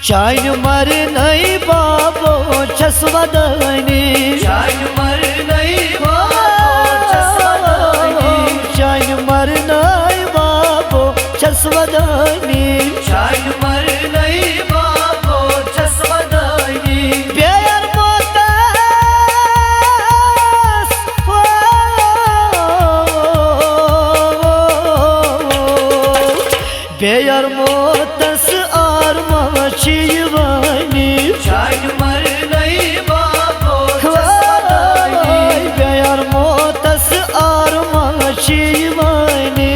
shine मर नहीं बाबो छसवदानी शाइन मर नहीं बाबो छसवदानी शाइन मर नहीं बाबो छसवदानी शाइन मर नहीं बाबो छसवदानी बेयर मोतस बेयर मोतस शिवानी शाइन मर नहीं बाबो छसवदानी बेयर मोतस आरमा शिवानी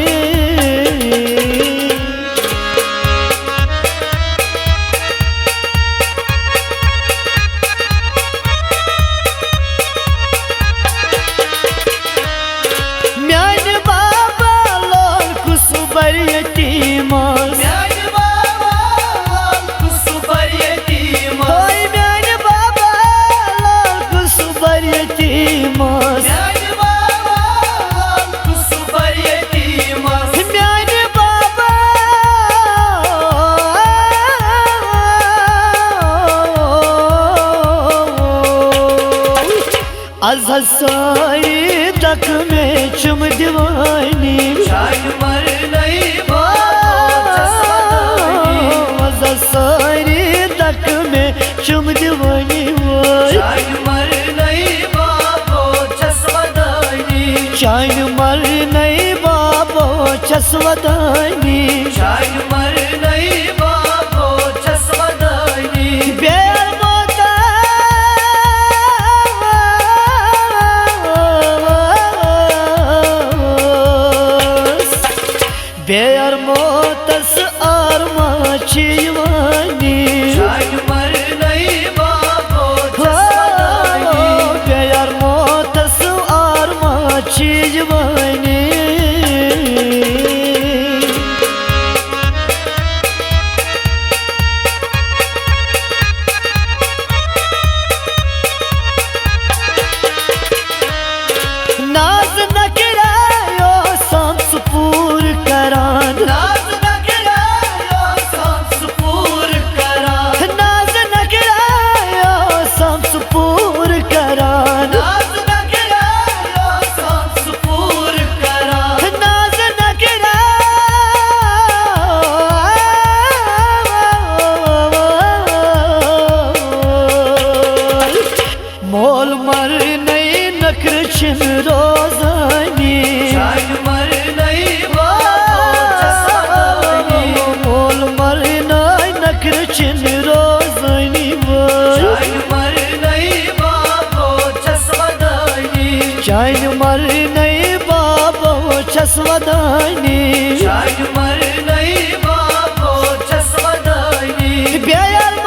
म्यान बाबा लोल कुसुबर यतीमास सारी तक में चुम दीवानी शाइन मर नहीं बाबो छसवदानी सारी तक में चुम दीवानी शाइन मर नहीं बाबो छसवदानी शाइन मर नहीं बाबो छसवदानी शाइन मर नहीं बाबो छसवदानी बेयर मोतस आरमा शिवानी शाइन मर नहीं बाबो छसवदानी बेयर मोतस आरमा शिवानी नाज न गिरायो संसपूर करान नाज न गिरायो संसपूर करान नाज न गिरायो संसपूर करान नाज न गिरायो संसपूर करान नाज न गिरायो मोल मर नहीं नखर छिन रोजानी शाइन मर नहीं बाबो छसवदानी मोल मर नहीं नखर छिन रोजानी शाइन मर नहीं बाबो छसवदानी शाइन मर नहीं बाबो छसवदानी शाइन मर नहीं बाबो छसवदानी बेयर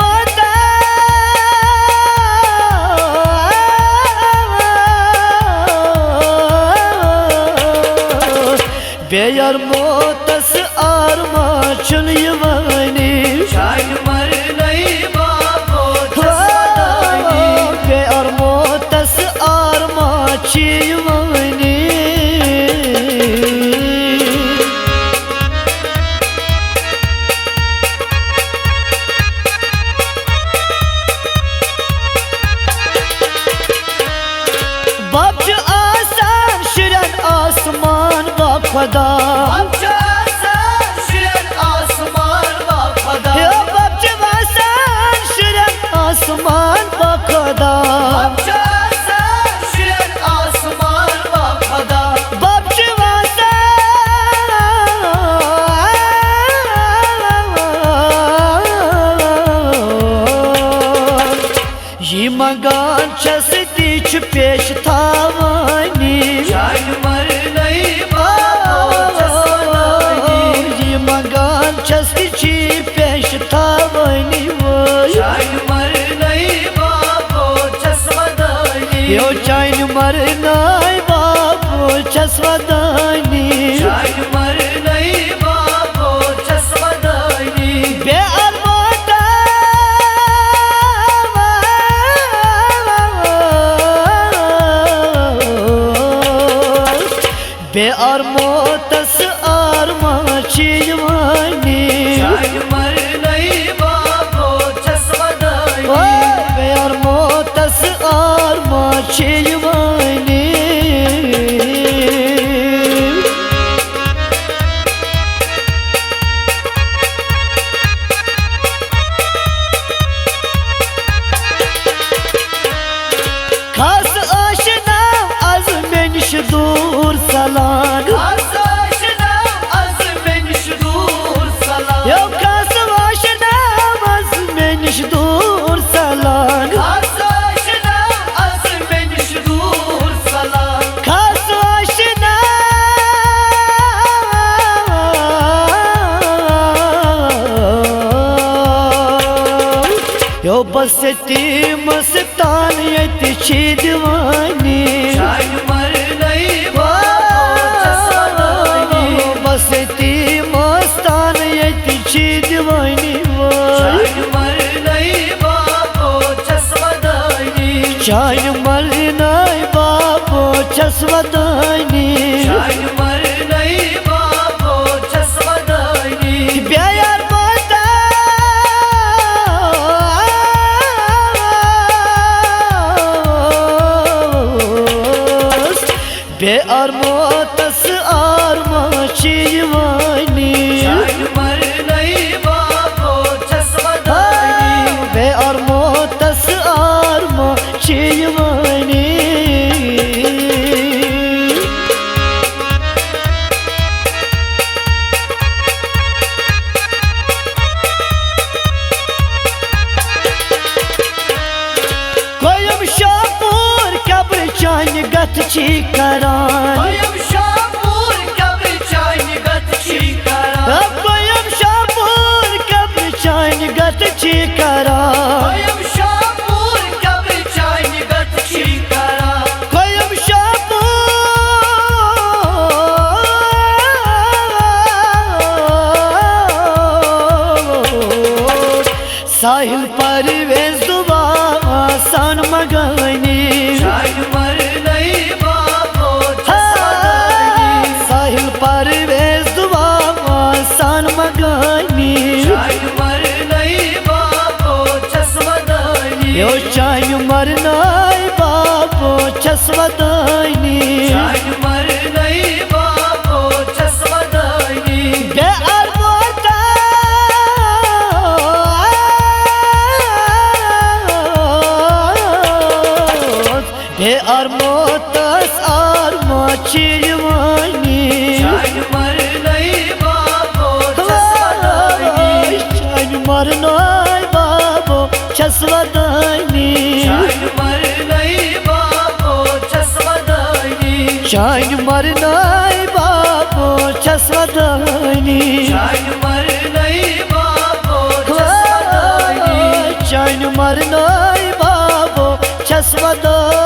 बेयर मोतस आरमा चुन यवानी शाइन मर नहीं बाबो छसवदानी बेयर मोतस आरमा शिवानी बब्ज आसान शिरन आसमान बाखदा बब्ज आसमान बाखदा बब्ज आसान शिरन आसमान बाखदा बब्ज आसमान बाखदा बब्ज आसान ये मगान चसती पेश थावानी शाइन मर नहीं बाबो छसवदानी ये मगान चसती पेश थावानी शाइन मर नहीं बाबो छसवदानी यो शाइन मर नहीं बाबो छसवदानी शाइन मर नहीं बाबो छसवदानी बेअर मोतस आरमा शिवानी शाइन मर नहीं बाबो यवानी खास आशना az meniş dur salan Has aşina az meniş dur salan Yo खास आशना az meniş dur salan Has aşina az meniş dur salan खास आशना Yo baseti mastan yeti divani Şahin Umar nahi babo çasvanani baseti mastan yeti divani Şahin Umar nahi babo çasvanani Şahin Umar nay babo çasvadani Şahin Umar nahi babo çasvanani Beyar bada Be armotas arma çivani Şahin Umar nahi babo çasvanani Be armotas arma çivani Koyum şapur kabr çayni gat çikaran Ayım şapur kabri çayni gat çikaran Koyum şapur kabr çayni gat çikaran Ayım şapur kabri çayni gat çikaran Koyum şapur Sahil parvez duba san magani Şahin Umar nahi babo çasvanani Sahil parvez duba san magani Şahin Umar nahi babo çasvanani Yo Şahin Umar nay babo çasvadani Şahin Umar nahi babo çasvanani Be armota Be armotas arma çirvani Şahin Umar nahi babo çasvanani Şahin Umar nay babo çasvadani Şahin Umar nahi babo çasvanani Şahin Umar nay babo çasvadani Şahin Umar nahi babo çasvanani Şahin Umar nay babo çasvadani